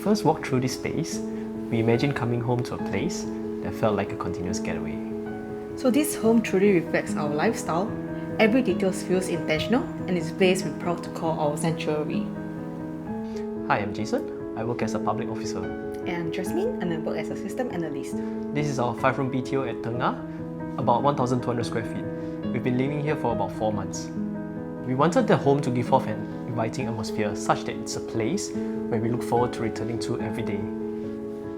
first walked through this space, we imagined coming home to a place that felt like a continuous getaway. So this home truly reflects our lifestyle. Every detail feels intentional and is a place we're proud to call our sanctuary. Hi, I'm Jason. I work as a public officer. And I'm Jasmine, and I work as a system analyst. This is our 5-room BTO at Tengah, about 1,200 square feet. We've been living here for about 4 months. We wanted the home to give off an inviting atmosphere such that it's a place where we look forward to returning to every day.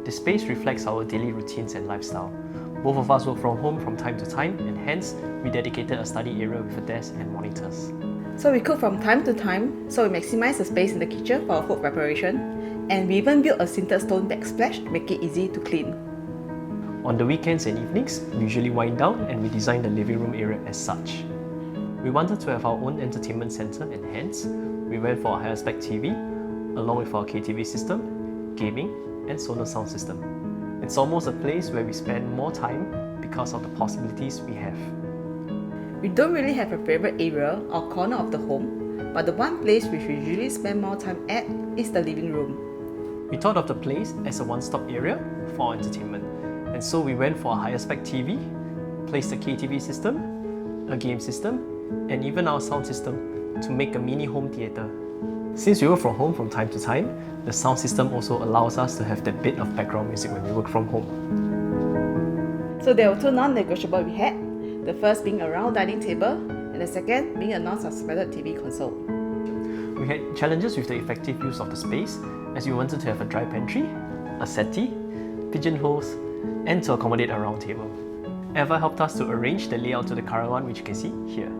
The space reflects our daily routines and lifestyle. Both of us work from home from time to time, and hence we dedicated a study area with a desk and monitors. So we cook from time to time, so we maximize the space in the kitchen for our food preparation, and we even built a sintered stone backsplash to make it easy to clean. On the weekends and evenings, we usually wind down and we design the living room area as such. We wanted to have our own entertainment center, and hence we went for a higher spec TV, along with our KTV system, gaming, and Sonos sound system. It's almost a place where we spend more time because of the possibilities we have. We don't really have a favorite area or corner of the home, but the one place which we usually spend more time at is the living room. We thought of the place as a one-stop area for our entertainment, and so we went for a higher spec TV, placed a KTV system, a game system, and even our sound system to make a mini home theatre. Since we work from home from time to time, the sound system also allows us to have that bit of background music when we work from home. So there were two non-negotiable we had, the first being a round dining table, and the second being a non-suspended TV console. We had challenges with the effective use of the space, as we wanted to have a dry pantry, a settee, pigeonholes, and to accommodate a round table. Eva helped us to arrange the layout to the current one, which you can see here.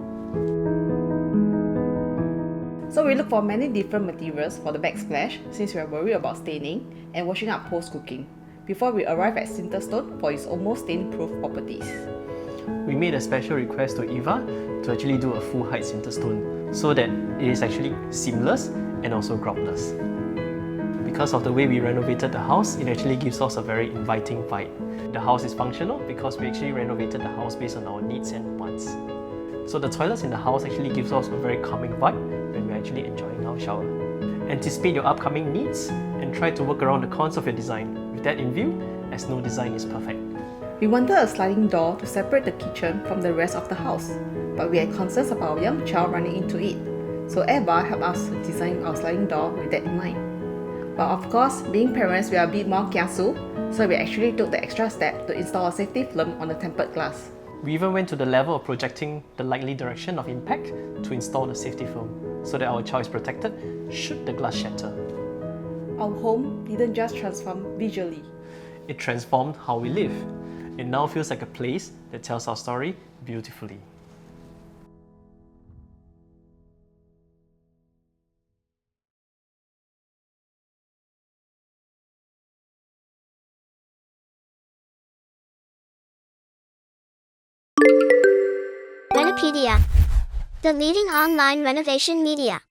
So we look for many different materials for the backsplash since we are worried about staining and washing up post-cooking before we arrive at sintered stone for its almost stain-proof properties. We made a special request to Eva to actually do a full height sintered stone so that it is actually seamless and also groundless. Because of the way we renovated the house, it actually gives us a very inviting vibe. The house is functional because we actually renovated the house based on our needs and wants. So the toilets in the house actually gives us a very calming vibe when we're actually enjoying our shower. Anticipate your upcoming needs and try to work around the cons of your design with that in view, as no design is perfect. We wanted a sliding door to separate the kitchen from the rest of the house, but we had concerns about our young child running into it. So Eva helped us design our sliding door with that in mind. But of course, being parents, we are a bit more kiasu, so we actually took the extra step to install a safety film on the tempered glass. We even went to the level of projecting the likely direction of impact to install the safety film so that our child is protected should the glass shatter. Our home didn't just transform visually. It transformed how we live. It now feels like a place that tells our story beautifully. Renopedia, the leading online renovation media.